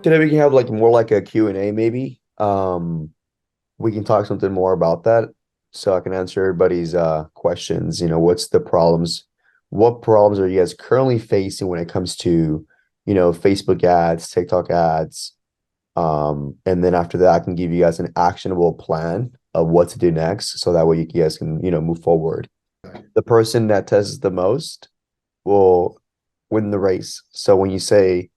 today we can have like more like a Q&A maybe. We can talk something more about that so I can answer everybody's questions. What's the problems? What problems are you guys currently facing when it comes to, Facebook ads, TikTok ads? And then after that, I can give you guys an actionable plan of what to do next so that way you guys can, move forward. The person that tests the most will win the race. So when you say,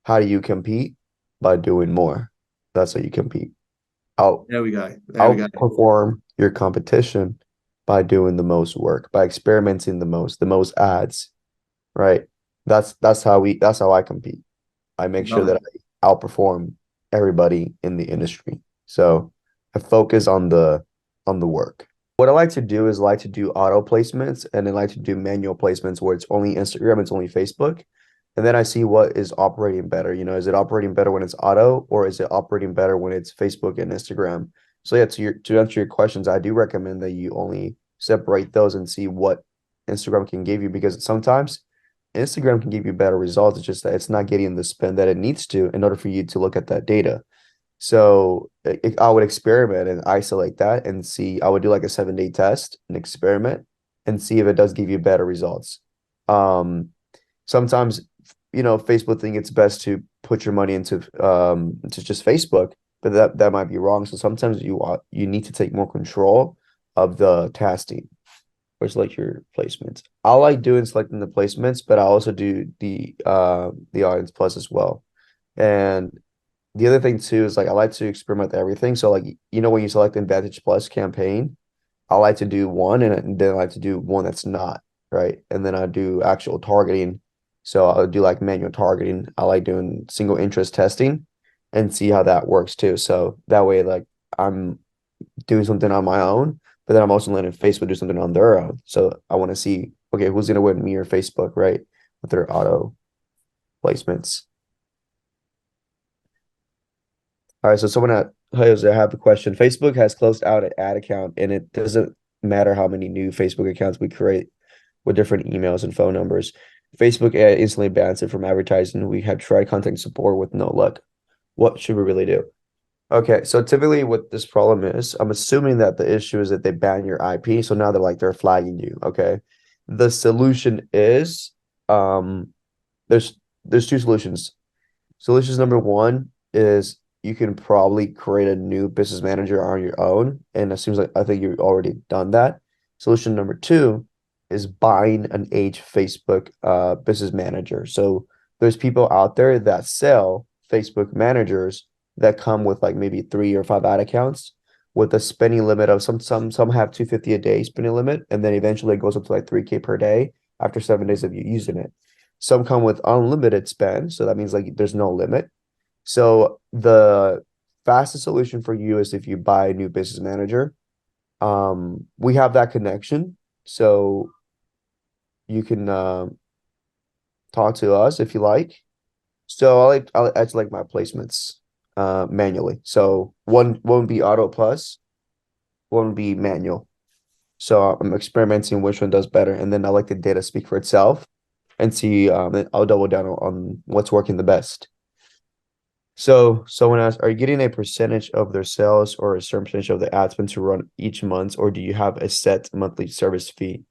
how do you compete? By doing more. That's how you compete. Out There we go. There we go. outperform your competition by doing the most work, by experimenting the most ads, right? That's how I compete. I make sure Love that it. I outperform everybody in the industry. So I focus on the work. What I like to do is like to do auto placements and then like to do manual placements where it's only Instagram, it's only Facebook. And then I see what is operating better. Is it operating better when it's auto or is it operating better when it's Facebook and Instagram? So yeah, to answer your questions, I do recommend that you only separate those and see what Instagram can give you because sometimes Instagram can give you better results. It's just that it's not getting the spin that it needs to in order for you to look at that data. So I would experiment and isolate that and see. I would do like a 7-day test and experiment and see if it does give you better results. Sometimes, Facebook think it's best to put your money into just Facebook, but that might be wrong. So sometimes you need to take more control of the testing or select your placements. I like doing selecting the placements, but I also do the audience plus as well. And the other thing too is like I like to experiment with everything. So like when you select the Advantage Plus campaign, I like to do one and then I like to do one that's not, right? And then I do actual targeting. So I'll do like manual targeting. I like doing single interest testing and see how that works too. So that way like I'm doing something on my own, but then I'm also letting Facebook do something on their own. So I want to see, okay, who's gonna win, me or Facebook, right? With their auto placements. All right, so someone at Jose, I have a question. Facebook has closed out an ad account, and it doesn't matter how many new Facebook accounts we create with different emails and phone numbers. Facebook ad instantly bans it from advertising. We have tried contacting support with no luck. What should we really do? Okay, so typically what this problem is, I'm assuming that the issue is that they ban your IP, so now they're flagging you. Okay, the solution is there's two solutions. Solutions number one is you can probably create a new business manager on your own. And it seems like I think you've already done that. Solution number two is buying an age Facebook business manager. So there's people out there that sell Facebook managers that come with like maybe 3 or 5 ad accounts with a spending limit of some have 250 a day spending limit, and then eventually it goes up to like 3K per day after 7 days of you using it. Some come with unlimited spend, so that means like there's no limit. So the fastest solution for you is if you buy a new business manager. We have that connection, so you can talk to us if you like. So I like to like my placements manually. So one would be auto plus, one would be manual. So I'm experimenting which one does better, and then I like the data speak for itself and see. And I'll double down on what's working the best. So someone asked, are you getting a percentage of their sales or a certain percentage of the ad spend to run each month, or do you have a set monthly service fee?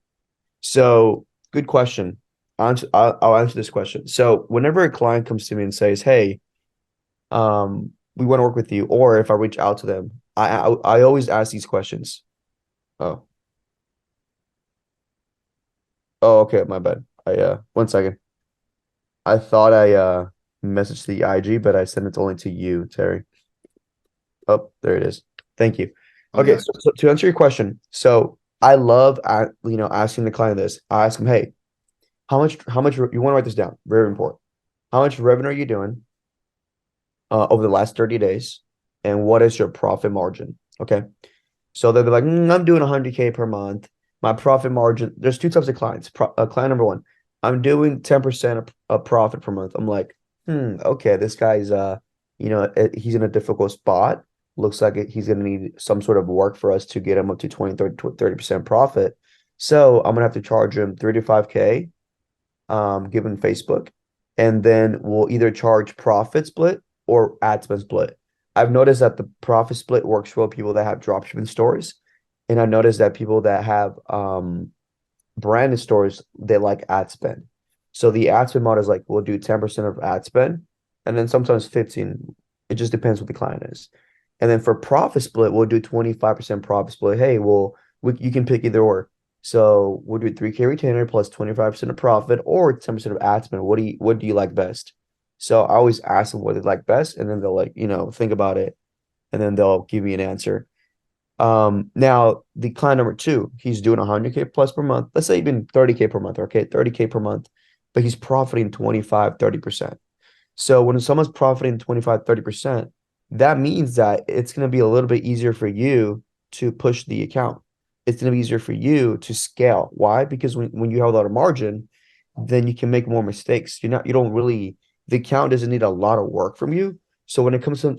So good question. I'll answer this question. So whenever a client comes to me and says, "Hey, we want to work with you," or if I reach out to them, I always ask these questions. Oh, oh, okay, my bad. I 1 second. I thought I messaged the IG, but I sent it only to you, Terry. Oh, there it is. Thank you. Okay, Okay. so to answer your question, so I love asking the client this. I ask them, hey, how much you want to write this down? Very important. How much revenue are you doing over the last 30 days? And what is your profit margin? Okay. So they'll be like, I'm doing 100K per month. My profit margin, there's two types of clients. Client number one, I'm doing 10% of profit per month. I'm like, okay, this guy's he's in a difficult spot. Looks like he's gonna need some sort of work for us to get him up to 20, 30% profit. So I'm gonna have to charge him 3 to 5K, given Facebook, and then we'll either charge profit split or ad spend split. I've noticed that the profit split works for people that have dropshipping stores, and I noticed that people that have branded stores, they like ad spend. So the ad spend model is like we'll do 10% of ad spend, and then sometimes 15. It just depends what the client is. And then for profit split, we'll do 25% profit split. Hey, well, you can pick either or. So we'll do 3K retainer plus 25% of profit or 10% of ad spend. What do you like best? So I always ask them what they like best, and then they'll like, think about it, and then they'll give me an answer. Now the client number two, he's doing 100K plus per month. Let's say even 30K per month, okay, 30K per month, but he's profiting 25, 30%. So when someone's profiting 25, 30%, that means that it's going to be a little bit easier for you to push the account. It's going to be easier for you to scale. Why? Because when you have a lot of margin, then you can make more mistakes. You don't really, the account doesn't need a lot of work from you. So when it comes to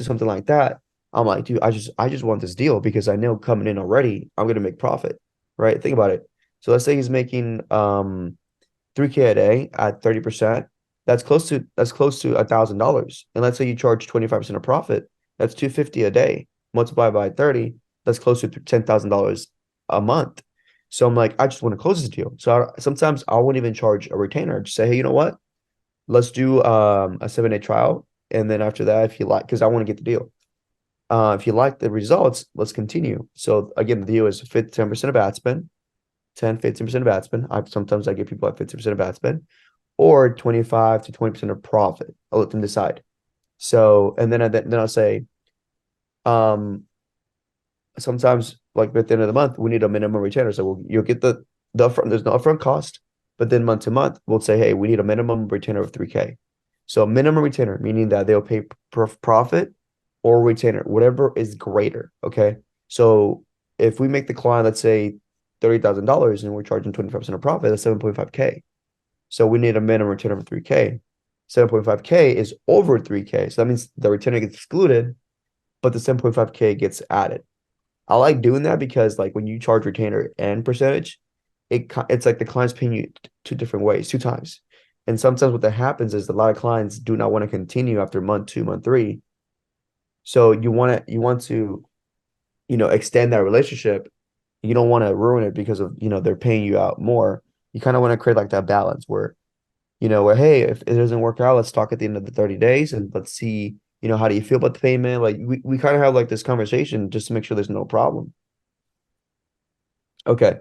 something like that, I'm like, dude, I just want this deal because I know coming in already, I'm gonna make profit, right? Think about it. So let's say he's making 3K a day at 30%. That's close to $1,000. And let's say you charge 25% of profit, that's 250 a day. Multiply by 30, that's close to $10,000 a month. So I'm like, I just want to close this deal. So sometimes I won't even charge a retainer. Just say, hey, you know what? Let's do a 7-day trial. And then after that, if you like, because I want to get the deal. If you like the results, let's continue. So again, the deal is 10% of ad spend, 15% of ad spend. Sometimes I give people at 50% of ad spend, or 25 to 20% of profit. I'll let them decide. So, and then I'll say, um, sometimes like at the end of the month, we need a minimum retainer. So you'll get the upfront, there's no upfront cost, but then month to month, we'll say, hey, we need a minimum retainer of 3K. So minimum retainer, meaning that they'll pay profit or retainer, whatever is greater. Okay. So if we make the client, let's say $30,000 and we're charging 25% of profit, that's 7.5K. So we need a minimum retainer of 3K. 7.5K is over 3K. So that means the retainer gets excluded, but the 7.5K gets added. I like doing that because like when you charge retainer and percentage, it's like the client's paying you two different ways, two times. And sometimes what that happens is a lot of clients do not want to continue after month two, month three. So you want to extend that relationship. You don't want to ruin it because of they're paying you out more. You kind of want to create like that balance where hey, if it doesn't work out, let's talk at the end of the 30 days and let's see, how do you feel about the payment? Like we kind of have like this conversation just to make sure there's no problem. Okay.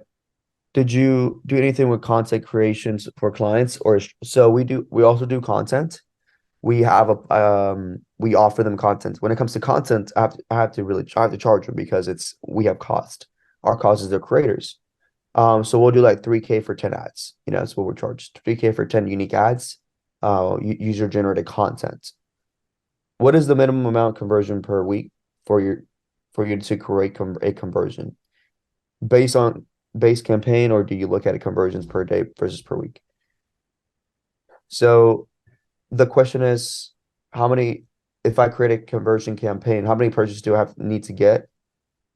Did you do anything with content creations for clients or so we also do content. We offer them content. When it comes to content, I have to charge them because we have cost. Our cost is their creators. So we'll do like 3K for 10 ads. That's what we're charged. 3K for 10 unique ads, user generated content. What is the minimum amount conversion per week for you to create a conversion based on base campaign, or do you look at it conversions per day versus per week? So the question is, how many, if I create a conversion campaign, how many purchases do I need to get?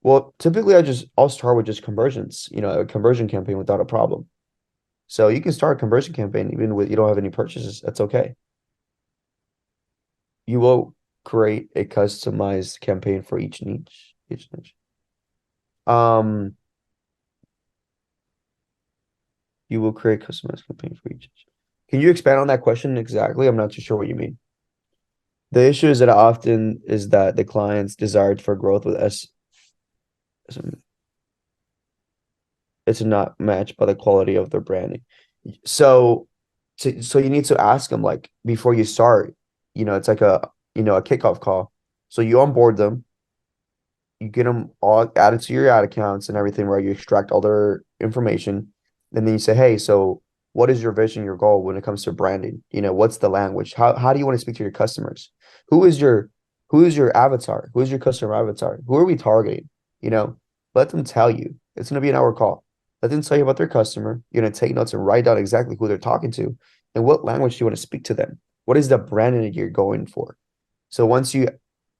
Well, typically I'll start with just conversions, a conversion campaign without a problem. So you can start a conversion campaign even with you don't have any purchases. That's okay. You will create a customized campaign for each niche. Each niche. Um, you will create customized campaign for each niche. Can you expand on that question exactly? I'm not too sure what you mean. The issue is that often is that the client's desire for growth with S it's not matched by the quality of their branding. So, so you need to ask them like before you start, it's like a kickoff call. So you onboard them, you get them all added to your ad accounts and everything, right? You extract all their information, and then you say, hey, so what is your vision, your goal when it comes to branding? What's the language? How do you want to speak to your customers? Who is your who is your avatar? Who is your customer avatar? Who are we targeting? You know, let them tell you. It's gonna be an hour call. Let them tell you about their customer. You're gonna take notes and write down exactly who they're talking to and what language do you want to speak to them. What is the branding you're going for? So once you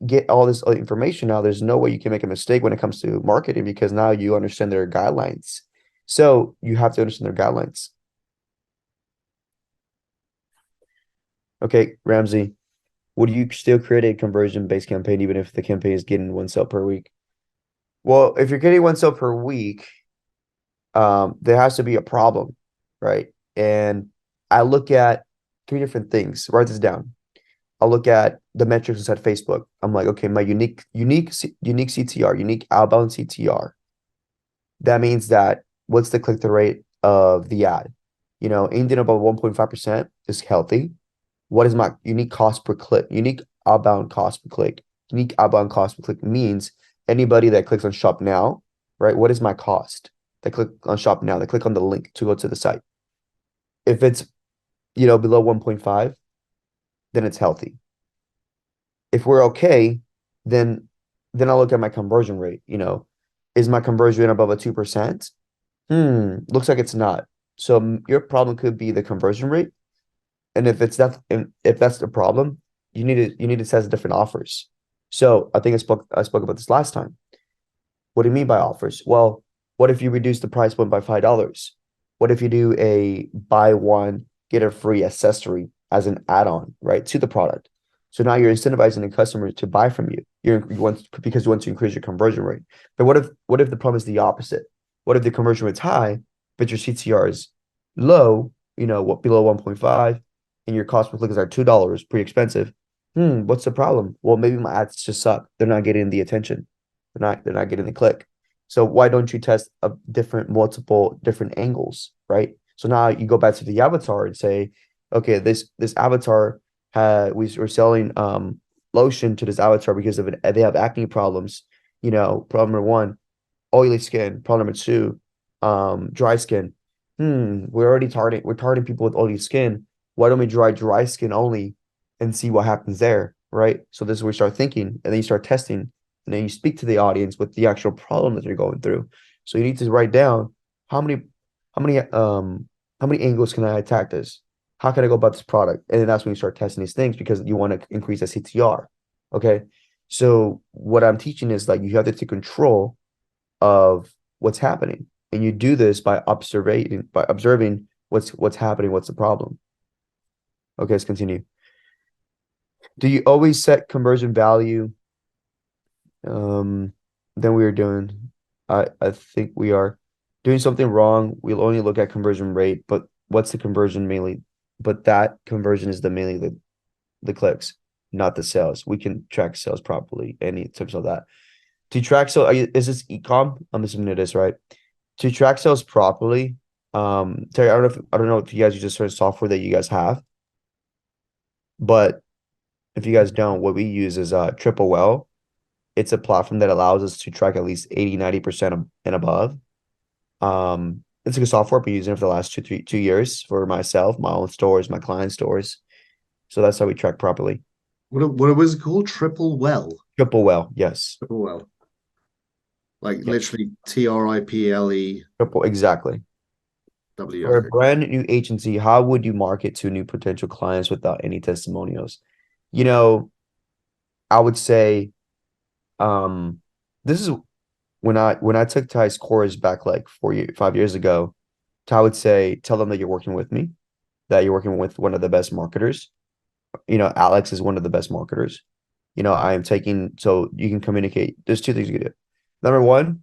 get all this information now, there's no way you can make a mistake when it comes to marketing because now you understand their guidelines. So you have to understand their guidelines. Okay, Ramsey. would you still create a conversion-based campaign even if the campaign is getting one sale per week? Well, if you're getting one sale per week, there has to be a problem, right? And I look at three different things. Write this down. I'll look at the metrics inside Facebook. I'm like, okay, my unique CTR, unique outbound CTR. That means that what's the click-through rate of the ad? Anything above 1.5% is healthy. What is my unique cost per click? Unique outbound cost per click. Unique outbound cost per click means anybody that clicks on shop now, right? What is my cost? They click on shop now. They click on the link to go to the site. If it's, below 1.5, then it's healthy. If we're okay, then I'll look at my conversion rate. Is my conversion rate above a 2%? Looks like it's not. So your problem could be the conversion rate. And if that's the problem, you need to test different offers. So I think I spoke about this last time. What do you mean by offers? Well, what if you reduce the price point by $5? What if you do a buy one, get a free accessory as an add-on, right, to the product? So now you're incentivizing the customer to buy from you. Because you want to increase your conversion rate. But what if the problem is the opposite? What if the conversion rate's high, but your CTR is low, below 1.5, and your cost per click is like $2, pretty expensive. What's the problem? Well, maybe my ads just suck. They're not getting the attention. They're not getting the click. So why don't you test multiple different angles, right? So now you go back to the avatar and say, okay, this avatar we're selling lotion to this avatar because of they have acne problems. Problem number one, oily skin. Problem number two, dry skin. We're targeting people with oily skin. Why don't we try dry skin only and see what happens there, right? So this is where we start thinking, and then you start testing, and then you speak to the audience with the actual problem that they're going through. So you need to write down how many how many um how many angles can I attack this? How can I go about this product? And then that's when you start testing these things because you want to increase the CTR. Okay. So what I'm teaching is like you have to take control of what's happening. And you do this by observing what's happening, what's the problem. Okay, let's continue. Do you always set conversion value? Then we are doing I think we are doing something wrong. We'll only look at conversion rate, but what's the conversion mainly? But that conversion is mainly the clicks, not the sales. We can track sales properly, any tips of that. To track is this ecom? I'm assuming it is, right? To track sales properly, Terry, I don't know if you guys use a certain software that you guys have, but if you guys don't, what we use is Triple Well. It's a platform that allows us to track at least 80-90% and above. It's a good software. I've been using it for the last 2 years for myself, my own stores, my client stores. So that's how we track properly. What was it called? Triple well. Triple Well, yes. Triple well. Like Yeah, literally TRIPLEW. triple exactly. For a Okay. brand new agency, how would you market to new potential clients without any testimonials? You know, I would say, um, this is when I took Ty's course back like 5 years ago. Ty would say, tell them that you're working with me, that you're working with one of the best marketers. Alex is one of the best marketers. I am taking so you can communicate. There's two things you can do. Number one,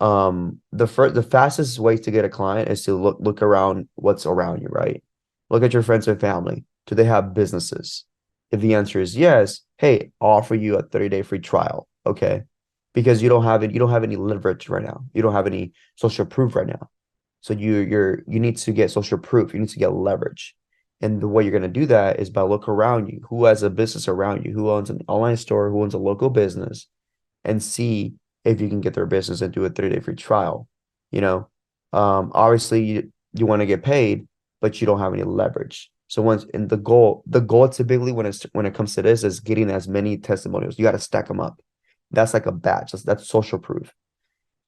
the fastest way to get a client is to look around what's around you, right? Look at your friends and family. Do they have businesses? If the answer is yes, hey, I'll offer you a 30-day free trial. Okay. Because you don't have any leverage right now. You don't have any social proof right now. So you need to get social proof. You need to get leverage. And the way you're going to do that is by look around you. Who has a business around you? Who owns an online store? Who owns a local business? And see if you can get their business and do a 30-day free trial. Obviously you want to get paid, but you don't have any leverage. So the goal typically when it comes to this is getting as many testimonials. You got to stack them up. That's like a batch. That's social proof.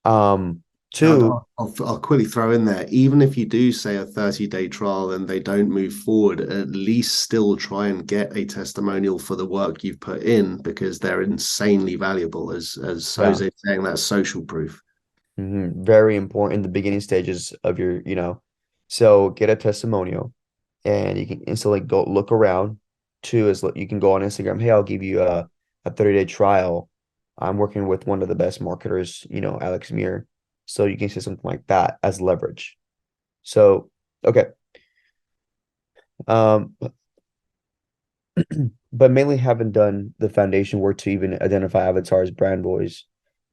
Um, Now, two, I'll quickly throw in there, even if you do say a 30-day trial and they don't move forward, at least still try and get a testimonial for the work you've put in because they're insanely valuable, as yeah, Jose saying, that's social proof. very important in the beginning stages of so get a testimonial and you can instantly go look around. too is you can go on Instagram. Hey, I'll give you a 30-day trial. I'm working with one of the best marketers, Alex Muir. So you can say something like that as leverage. So, okay. Um, but mainly haven't done the foundation work to even identify avatars, brand voice.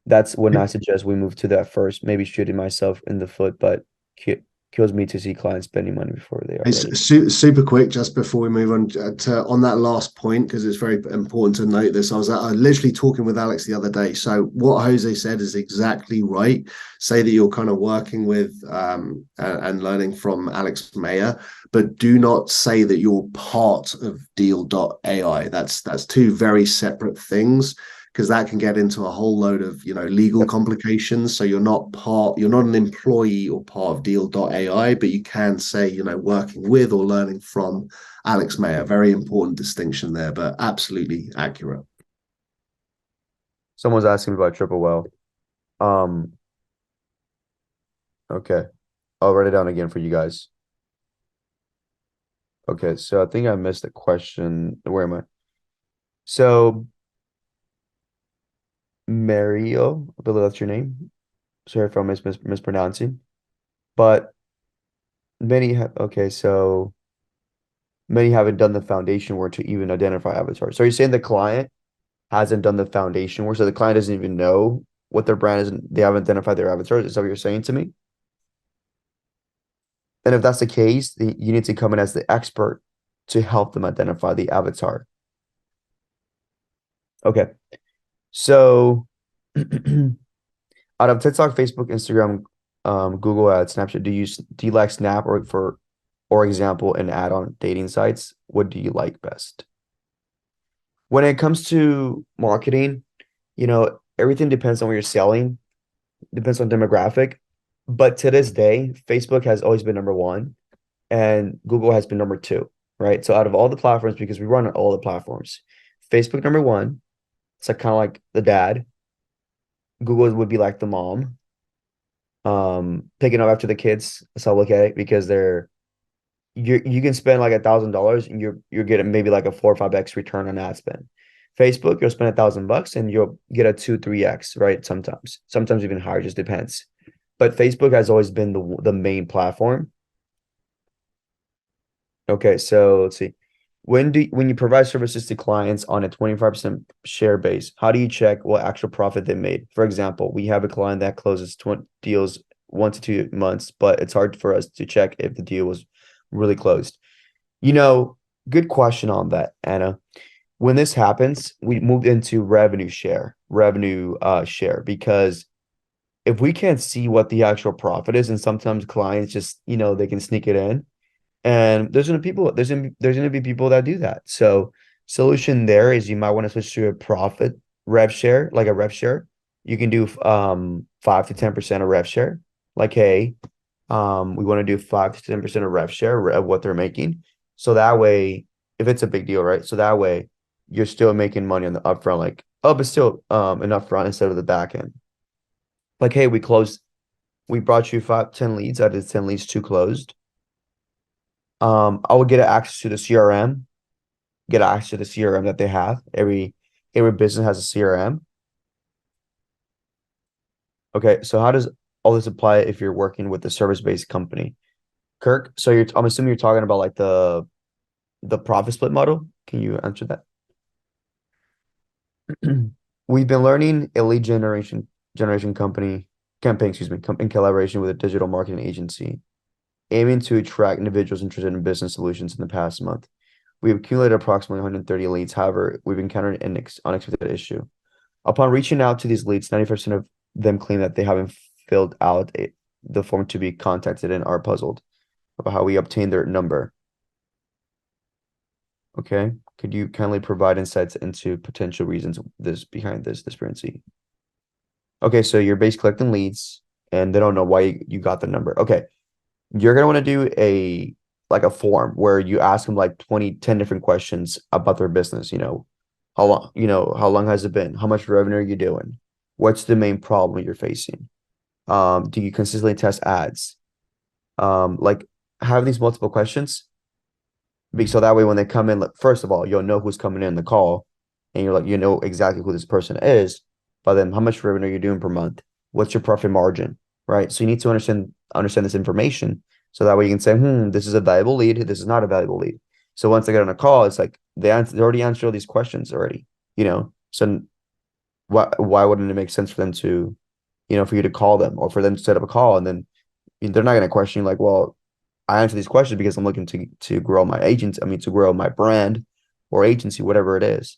That's when I suggest we move to that first, maybe shooting myself in the foot, but ki kills me to see clients spending money before they are It's ready. super quick just before we move on to on that last point because it's very important to note this. I was literally talking with Alex the other day. So what Jose said is exactly right. Say that you're kind of working with and learning from Alex Mayer, but do not say that you're part of Deal.ai. That's two very separate things because that can get into a whole load of legal Yep. complications. So you're not an employee or part of Deal.ai, but you can say working with or learning from Alex Mayer. Very important distinction there, but absolutely accurate. Someone's asking about triple well. Um, okay. I'll write it down again for you guys. Okay, so I think I missed a question. Where am I? So Mario, I believe that's your name. Sorry if I'm mispronouncing. But okay, so many haven't done the foundation work to even identify avatars. So you're saying the client hasn't done the foundation work, so the client doesn't even know what their brand is, and they haven't identified their avatars. Is that what you're saying to me? And if that's the case, then you need to come in as the expert to help them identify the avatar. Okay. So out of TikTok, Facebook, Instagram, Google Ads, Snapchat, do you like Snap or example, an ad on dating sites? What do you like best? When it comes to marketing, everything depends on what you're selling, depends on demographic. But to this day, Facebook has always been number one and Google has been number two, right? So out of all the platforms, because we run on all the platforms, Facebook number one, it's like kind of like the dad. Google would be like the mom, picking up after the kids. That's how I look at it because you can spend like $1,000 and you're getting maybe like a 4 or 5x return on ad spend. Facebook, you'll spend $1,000 and you'll get a 2, 3x, right? Sometimes even higher, just depends. But Facebook has always been the main platform. Okay, so let's see. When you provide services to clients on a 25% share base, how do you check what actual profit they made? For example, we have a client that closes 20 deals 1 to 2 months, but it's hard for us to check if the deal was really closed. You know, good question on that, Anna. When this happens, we moved into revenue share, because if we can't see what the actual profit is, and sometimes clients just, they can sneak it in, and there's gonna be people that do that. So solution there is you might want to switch to a profit rev share, like a rev share. You can do 5 to 10% of rev share. Like, hey, we want to do 5 to 10% of rev share of what they're making. So that way, if it's a big deal, right? So that way you're still making money on the upfront, like, oh, but still an upfront instead of the back end. Like, hey, we brought you 5, 10 leads out of the 10 leads, 2 closed. I would get access to the CRM, get access to the CRM that they have. Every business has a CRM. Okay, so how does all this apply if you're working with a service-based company? Kirk, so I'm assuming you're talking about like the profit split model. Can you answer that? We've been learning a lead generation company campaign, excuse me, in collaboration with a digital marketing agency, aiming to attract individuals interested in business solutions in the past month. We've accumulated approximately 130 leads. However, we've encountered an unexpected issue. Upon reaching out to these leads, 90% of them claim that they haven't filled out the form to be contacted and are puzzled about how we obtained their number. Okay. Could you kindly provide insights into potential reasons behind this discrepancy? Okay, so you're basically collecting leads and they don't know why you got the number. Okay. You're gonna want to do a form where you ask them like 10 different questions about their business. How long has it been? How much revenue are you doing? What's the main problem you're facing? Do you consistently test ads? Like have these multiple questions. So that way when they come in, like, first of all, you'll know who's coming in the call, and you're like, you know exactly who this person is. But then how much revenue are you doing per month? What's your profit margin? Right. So you need to understand this information. So that way you can say, this is a valuable lead, this is not a valuable lead. So once they get on a call, it's like they already answered all these questions already, you know. So why wouldn't it make sense for them to, for you to call them or for them to set up a call, and then they're not going to question you like, well, I answer these questions because I'm looking to grow my agent. I mean, to grow my brand or agency, whatever it is.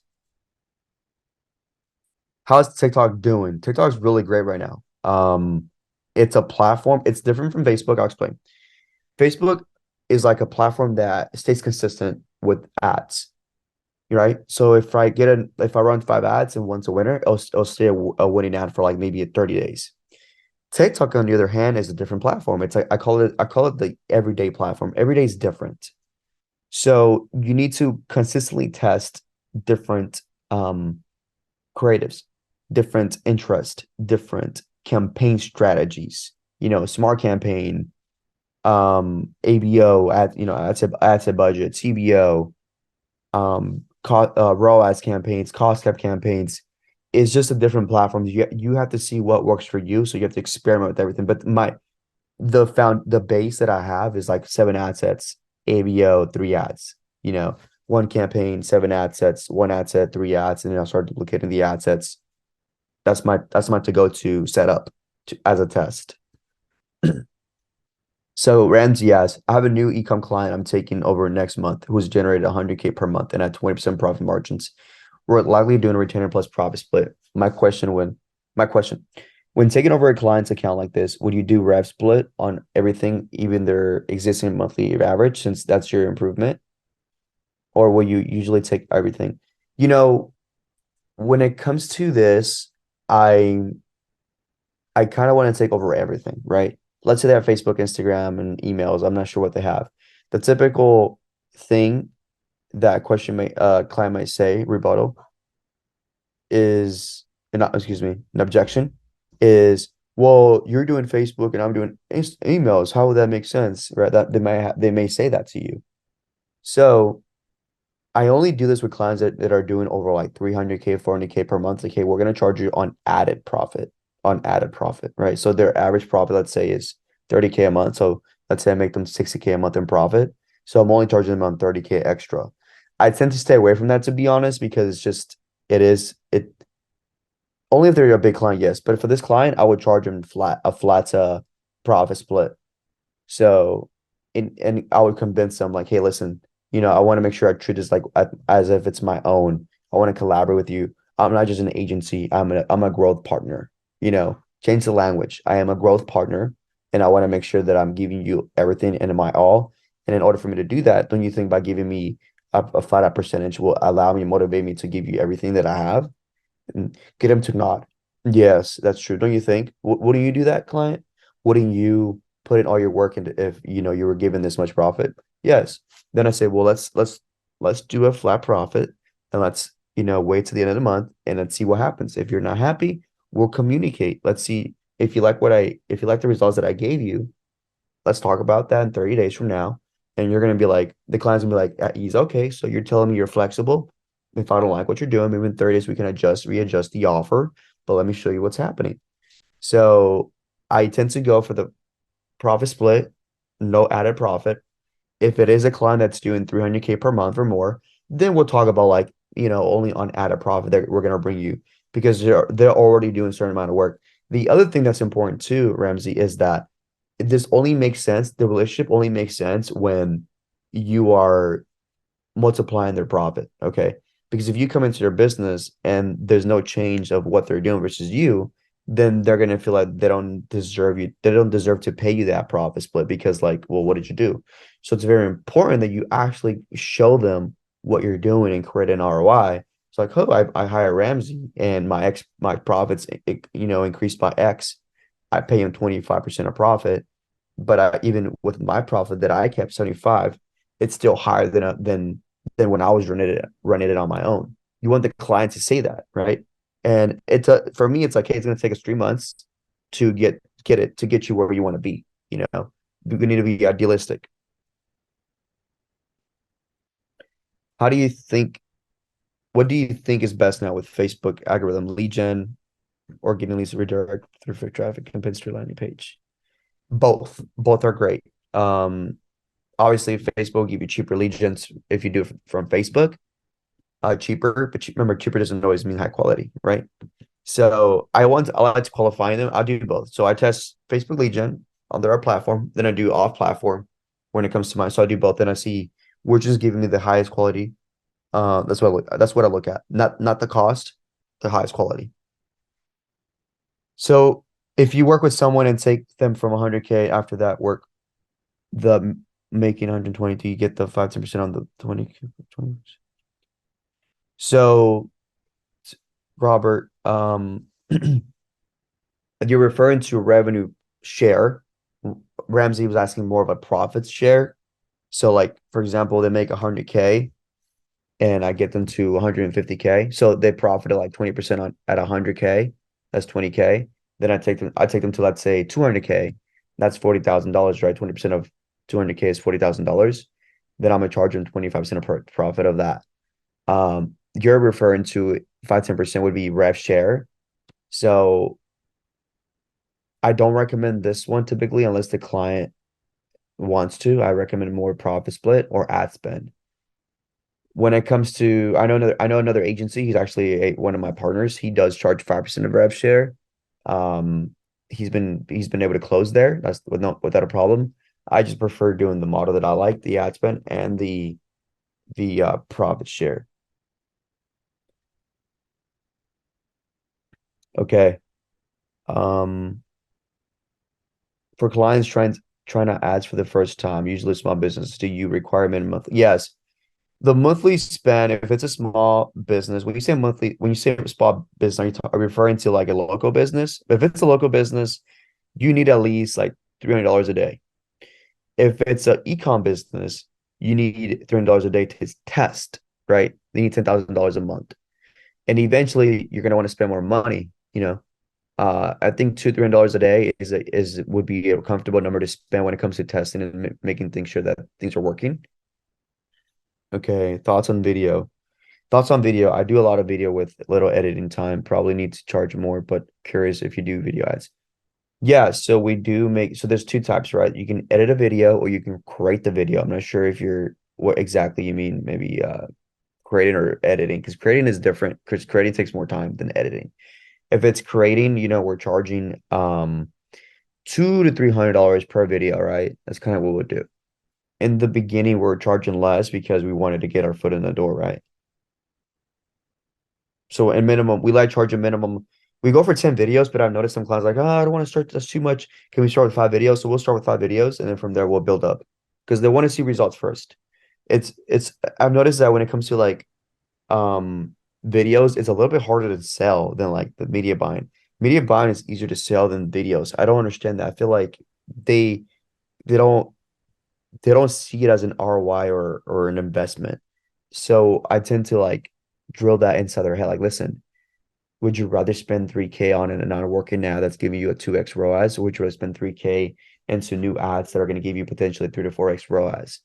How's TikTok doing? TikTok's really great right now. It's a platform. It's different from Facebook. I'll explain. Facebook is like a platform that stays consistent with ads, right? So if I run 5 ads and one's a winner, it'll stay a winning ad for like maybe 30 days. TikTok, on the other hand, is a different platform. It's like I call it the everyday platform. Every day is different. So you need to consistently test different creatives, different interest, different campaign strategies. Smart campaign, ABO, ad set budget, CBO, ROAS campaigns, cost cap campaigns. Is just a different platform. You have to see what works for you. So you have to experiment with everything. But the base that I have is like 7 ad sets, ABO, 3 ads. One campaign, 7 ad sets, 1 ad set, 3 ads, and then I'll start duplicating the ad sets. That's my to go to setup as a test. So Ramsey asks, I have a new ecom client I'm taking over next month who's generated 100K per month and at 20% profit margins. We're likely doing a retainer plus profit split. My question, when taking over a client's account like this, would you do rev split on everything, even their existing monthly average, since that's your improvement? Or will you usually take everything? You know, when it comes to this, I I kind of want to take over everything, right? Let's say they have Facebook, Instagram, and emails. I'm not sure what they have. The typical thing that client might say, rebuttal, is excuse me, an objection is, well, you're doing Facebook and I'm doing emails. How would that make sense? Right? That they may say that to you. So I only do this with clients that are doing over like 300K, 400K per month. Okay, we're gonna charge you on added profit, right? So their average profit, let's say, is 30K a month. So let's say I make them 60K a month in profit. So I'm only charging them on 30K extra. I tend to stay away from that, to be honest, because it only if they're a big client, yes. But for this client, I would charge them a flat profit split. So, and I would convince them like, hey, listen, I want to make sure I treat this like as if it's my own. I want to collaborate with you. I'm not just an agency. I'm a growth partner. Change the language. I am a growth partner, and I want to make sure that I'm giving you everything and my all. And in order for me to do that, don't you think by giving me a flat out percentage will allow me, motivate me to give you everything that I have and get him to nod? Yes, that's true. Don't you think? Wouldn't you do that, client? Wouldn't you put in all your work into if you were given this much profit? Yes. Then I say, well, let's do a flat profit and let's wait to the end of the month and let's see what happens. If you're not happy, we'll communicate. Let's see if you like the results that I gave you. Let's talk about that in 30 days from now. And you're gonna be like, the client's gonna be like, at ease, okay, so you're telling me you're flexible. If I don't like what you're doing, maybe in 30 days we can readjust the offer, but let me show you what's happening. So I tend to go for the profit split, no added profit. If it is a client that's doing 300K per month or more, then we'll talk about like, only on added profit that we're gonna bring you because they're already doing a certain amount of work. The other thing that's important too, Ramsey, is that this only makes sense. The relationship only makes sense when you are multiplying their profit. Okay. Because if you come into their business and there's no change of what they're doing versus you, then they're gonna feel like they don't deserve to pay you that profit split because like, well, what did you do? So it's very important that you actually show them what you're doing and create an ROI. It's like, oh, I hire Ramsey and my profits increased by X. I pay him 25% of profit, but even with my profit that I kept 75, it's still higher than when I was running it on my own. You want the client to say that, right? And for me, it's like, hey, it's gonna take us 3 months to get you where you want to be. We need to be idealistic. How do you think, what do you think is best now with Facebook algorithm, lead gen, or getting leads to redirect through foot traffic campaigns to your landing page? Both are great. Obviously Facebook will give you cheaper lead gens if you do it from Facebook, cheaper, but remember, cheaper doesn't always mean high quality, right? So I like to qualify them. I'll do both. So I test Facebook lead gen on their platform, then I do off platform when it comes to mine. So I do both, then I see which is giving me the highest quality. That's what I look at. Not the cost, the highest quality. So if you work with someone and take them from 100K after that work, the making 120, do you get the 5-10% on the 20? So Robert, you're referring to revenue share. Ramsey was asking more of a profits share. So like, for example, they make 100K and I get them to 150K. So they profited like 20% on at 100K. That's 20K. Then I take them to, let's say, 200K. That's $40,000, right? 20% of 200K is $40,000. Then I'm gonna charge them 25% of profit of that. You're referring to 5-10% would be rev share. So I don't recommend this one typically unless the client wants to. I recommend more profit split or ad spend. When it comes to, I know another agency. He's actually one of my partners. He does charge 5% of rev share. Um, he's been able to close there. That's without a problem. I just prefer doing the model that I like, the ad spend and the profit share. Okay. Um, for clients trying to ads for the first time, usually small business, do you require minimum monthly? Yes. The monthly spend, if it's a small business, when you say small business, are you referring to like a local business? If it's a local business, you need at least like $300 a day. If it's an e-com business, you need $300 a day to test, right? You need $10,000 a month. And eventually you're going to want to spend more money, you know. I think $200-300 a day is would be a comfortable number to spend when it comes to testing and making things sure that things are working. Okay, thoughts on video. Thoughts on video. I do a lot of video with little editing time. Probably need to charge more, but curious if you do video ads. Yeah, so we do make so there's two types, right? You can edit a video or you can create the video. I'm not sure if you're what exactly you mean, maybe creating or editing, because creating is different because creating takes more time than editing. If it's creating, we're charging $200 to $300 per video, right? That's kind of what we'll do. In the beginning, we're charging less because we wanted to get our foot in the door, right? So in minimum, we like charge a minimum. We go for 10 videos, but I've noticed some clients like, oh, I don't want to start. That's too much. Can we start with 5 videos? So we'll start with 5 videos, and then from there we'll build up because they want to see results first. It's I've noticed that when it comes to like um videos, it's a little bit harder to sell than like the media buying. Media buying is easier to sell than videos. I don't understand that. I feel like they they don't they don't see it as an ROI or an investment. So I tend to like drill that inside their head. Like, listen, would you rather spend 3K on an not working ad that's giving you a 2x ROAS, or would you rather spend 3K into new ads that are going to give you potentially 3 to 4x ROAS?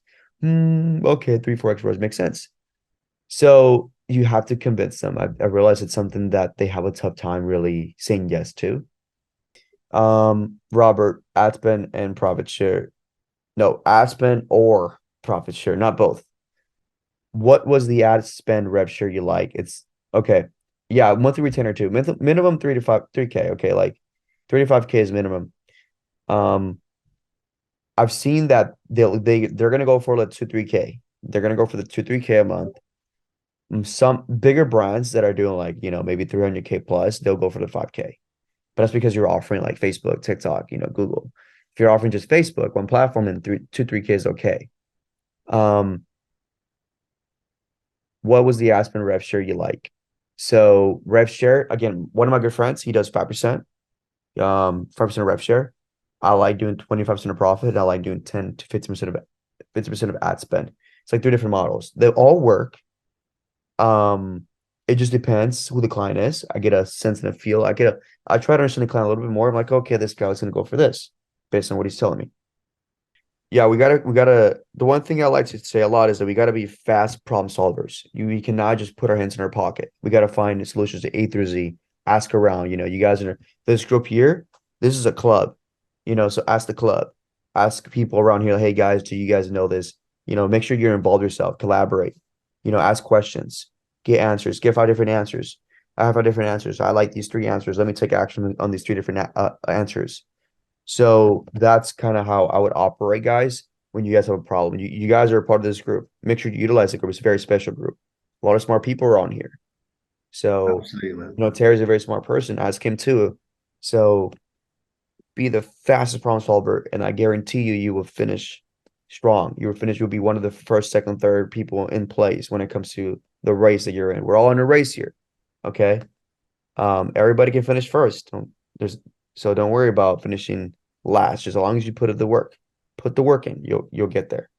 Okay, 3, 4x ROAS makes sense. So you have to convince them. I realize it's something that they have a tough time really saying yes to. Robert, ad spend and profit share. No, ad spend or profit share, not both. What was the ad spend rev share you like? It's okay. Yeah, monthly retainer too. Minimum 3K. Okay, like 3 to 5K is minimum. Um, I've seen that they're gonna go for like 2-3K. They're gonna go for the 2-3K a month. Some bigger brands that are doing like maybe 300K plus, they'll go for the 5K. But that's because you're offering like Facebook, TikTok, Google. If you're offering just Facebook, one platform, then 3K is okay. Um, what was the Aspen rev share you like? So rev share, again, one of my good friends, he does 5%, 5% of rev share. I like doing 25% of profit. I like doing 10 to 50% of ad spend. It's like three different models. They all work. It just depends who the client is. I get a sense and a feel. I try to understand the client a little bit more. I'm like, okay, this guy's gonna go for this based on what he's telling me. Yeah, we gotta the one thing I like to say a lot is that we gotta be fast problem solvers. We cannot just put our hands in our pocket. We gotta find solutions to A through Z, ask around. You guys in this group here, this is a club, so ask the club, ask people around here, hey guys, do you guys know this? Make sure you're involved yourself, collaborate, ask questions, get answers, get 5 different answers. I have 5 different answers. I like these 3 answers. Let me take action on these 3 different answers. So that's kind of how I would operate, guys, when you guys have a problem. You guys are a part of this group. Make sure you utilize the group. It's a very special group. A lot of smart people are on here. So, Absolutely, man. Terry's a very smart person. Ask him too. So be the fastest problem solver, and I guarantee you, you will finish strong. You will finish, you'll be one of the first, second, third people in place when it comes to the race that you're in. We're all in a race here. Okay. Everybody can finish first. There's so don't worry about finishing last. Just as long as you put the work in, you'll get there.